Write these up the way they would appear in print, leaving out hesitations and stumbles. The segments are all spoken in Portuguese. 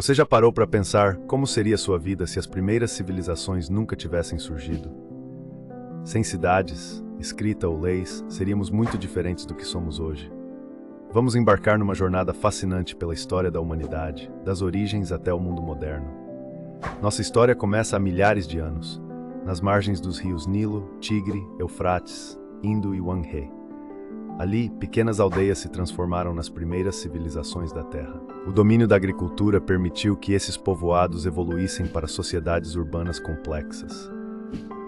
Você já parou para pensar como seria sua vida se as primeiras civilizações nunca tivessem surgido? Sem cidades, escrita ou leis, seríamos muito diferentes do que somos hoje. Vamos embarcar numa jornada fascinante pela história da humanidade, das origens até o mundo moderno. Nossa história começa há milhares de anos, nas margens dos rios Nilo, Tigre, Eufrates, Indo e Yangtze. Ali, pequenas aldeias se transformaram nas primeiras civilizações da Terra. O domínio da agricultura permitiu que esses povoados evoluíssem para sociedades urbanas complexas.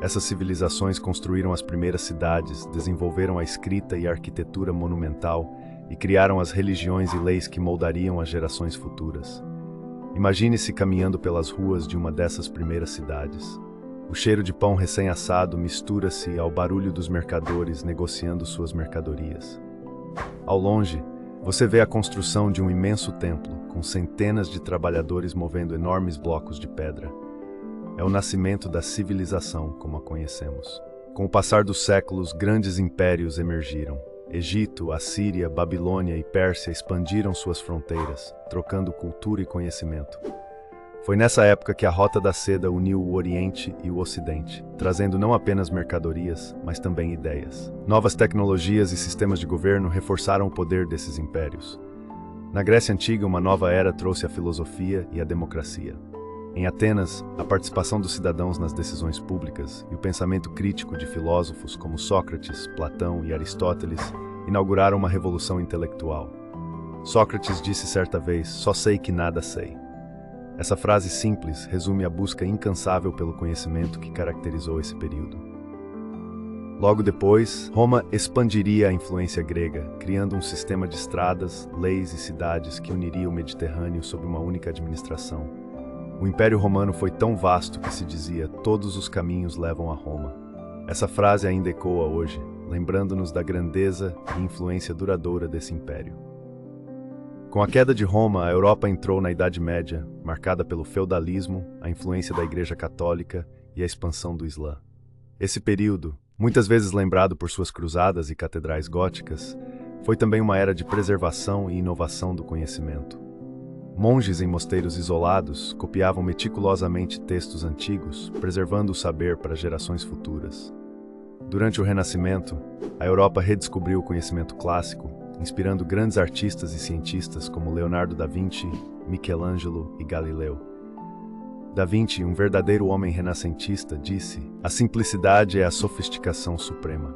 Essas civilizações construíram as primeiras cidades, desenvolveram a escrita e a arquitetura monumental e criaram as religiões e leis que moldariam as gerações futuras. Imagine-se caminhando pelas ruas de uma dessas primeiras cidades. O cheiro de pão recém-assado mistura-se ao barulho dos mercadores negociando suas mercadorias. Ao longe, você vê a construção de um imenso templo, com centenas de trabalhadores movendo enormes blocos de pedra. É o nascimento da civilização, como a conhecemos. Com o passar dos séculos, grandes impérios emergiram. Egito, Assíria, Babilônia e Pérsia expandiram suas fronteiras, trocando cultura e conhecimento. Foi nessa época que a Rota da Seda uniu o Oriente e o Ocidente, trazendo não apenas mercadorias, mas também ideias. Novas tecnologias e sistemas de governo reforçaram o poder desses impérios. Na Grécia Antiga, uma nova era trouxe a filosofia e a democracia. Em Atenas, a participação dos cidadãos nas decisões públicas e o pensamento crítico de filósofos como Sócrates, Platão e Aristóteles inauguraram uma revolução intelectual. Sócrates disse certa vez: "Só sei que nada sei." Essa frase simples resume a busca incansável pelo conhecimento que caracterizou esse período. Logo depois, Roma expandiria a influência grega, criando um sistema de estradas, leis e cidades que uniria o Mediterrâneo sob uma única administração. O Império Romano foi tão vasto que se dizia: "Todos os caminhos levam a Roma." Essa frase ainda ecoa hoje, lembrando-nos da grandeza e influência duradoura desse império. Com a queda de Roma, a Europa entrou na Idade Média, marcada pelo feudalismo, a influência da Igreja Católica e a expansão do Islã. Esse período, muitas vezes lembrado por suas cruzadas e catedrais góticas, foi também uma era de preservação e inovação do conhecimento. Monges em mosteiros isolados copiavam meticulosamente textos antigos, preservando o saber para gerações futuras. Durante o Renascimento, a Europa redescobriu o conhecimento clássico, inspirando grandes artistas e cientistas como Leonardo da Vinci, Michelangelo e Galileu. Da Vinci, um verdadeiro homem renascentista, disse: "A simplicidade é a sofisticação suprema."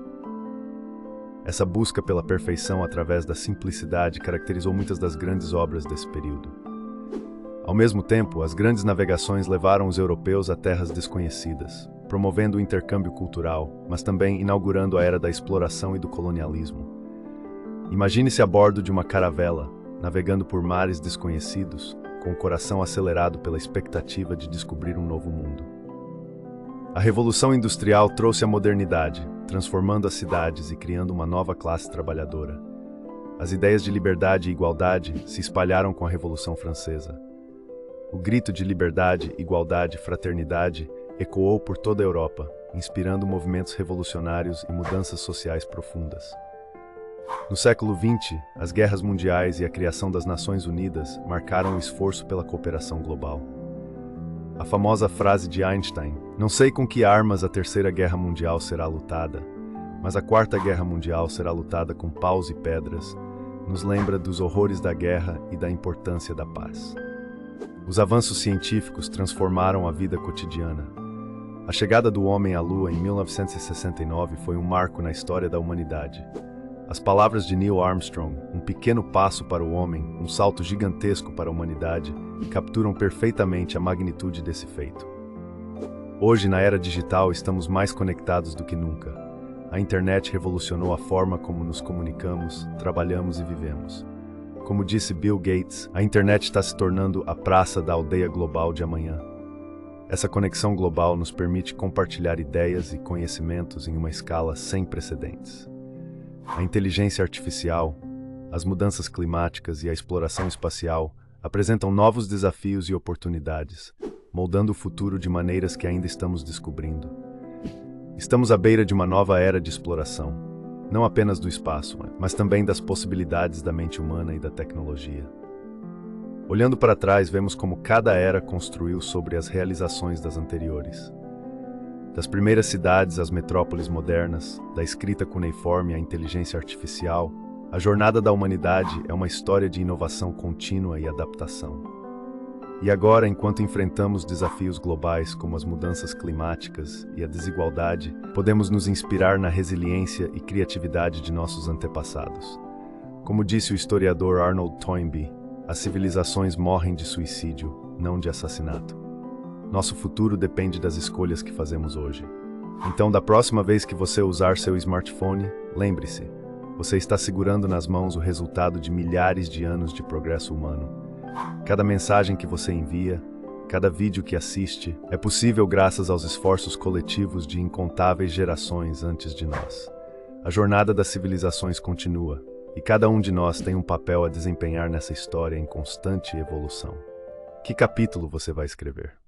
Essa busca pela perfeição através da simplicidade caracterizou muitas das grandes obras desse período. Ao mesmo tempo, as grandes navegações levaram os europeus a terras desconhecidas, promovendo o intercâmbio cultural, mas também inaugurando a era da exploração e do colonialismo. Imagine-se a bordo de uma caravela, navegando por mares desconhecidos, com o coração acelerado pela expectativa de descobrir um novo mundo. A Revolução Industrial trouxe a modernidade, transformando as cidades e criando uma nova classe trabalhadora. As ideias de liberdade e igualdade se espalharam com a Revolução Francesa. O grito de liberdade, igualdade e fraternidade ecoou por toda a Europa, inspirando movimentos revolucionários e mudanças sociais profundas. No século XX, as guerras mundiais e a criação das Nações Unidas marcaram o esforço pela cooperação global. A famosa frase de Einstein: "Não sei com que armas a Terceira Guerra Mundial será lutada, mas a Quarta Guerra Mundial será lutada com paus e pedras", nos lembra dos horrores da guerra e da importância da paz. Os avanços científicos transformaram a vida cotidiana. A chegada do homem à Lua em 1969 foi um marco na história da humanidade. As palavras de Neil Armstrong, "um pequeno passo para o homem, um salto gigantesco para a humanidade", capturam perfeitamente a magnitude desse feito. Hoje, na era digital, estamos mais conectados do que nunca. A internet revolucionou a forma como nos comunicamos, trabalhamos e vivemos. Como disse Bill Gates, a internet está se tornando a praça da aldeia global de amanhã. Essa conexão global nos permite compartilhar ideias e conhecimentos em uma escala sem precedentes. A inteligência artificial, as mudanças climáticas e a exploração espacial apresentam novos desafios e oportunidades, moldando o futuro de maneiras que ainda estamos descobrindo. Estamos à beira de uma nova era de exploração, não apenas do espaço, mas também das possibilidades da mente humana e da tecnologia. Olhando para trás, vemos como cada era construiu sobre as realizações das anteriores. Das primeiras cidades às metrópoles modernas, da escrita cuneiforme à inteligência artificial, a jornada da humanidade é uma história de inovação contínua e adaptação. E agora, enquanto enfrentamos desafios globais como as mudanças climáticas e a desigualdade, podemos nos inspirar na resiliência e criatividade de nossos antepassados. Como disse o historiador Arnold Toynbee, as civilizações morrem de suicídio, não de assassinato. Nosso futuro depende das escolhas que fazemos hoje. Então, da próxima vez que você usar seu smartphone, lembre-se, você está segurando nas mãos o resultado de milhares de anos de progresso humano. Cada mensagem que você envia, cada vídeo que assiste, é possível graças aos esforços coletivos de incontáveis gerações antes de nós. A jornada das civilizações continua, e cada um de nós tem um papel a desempenhar nessa história em constante evolução. Que capítulo você vai escrever?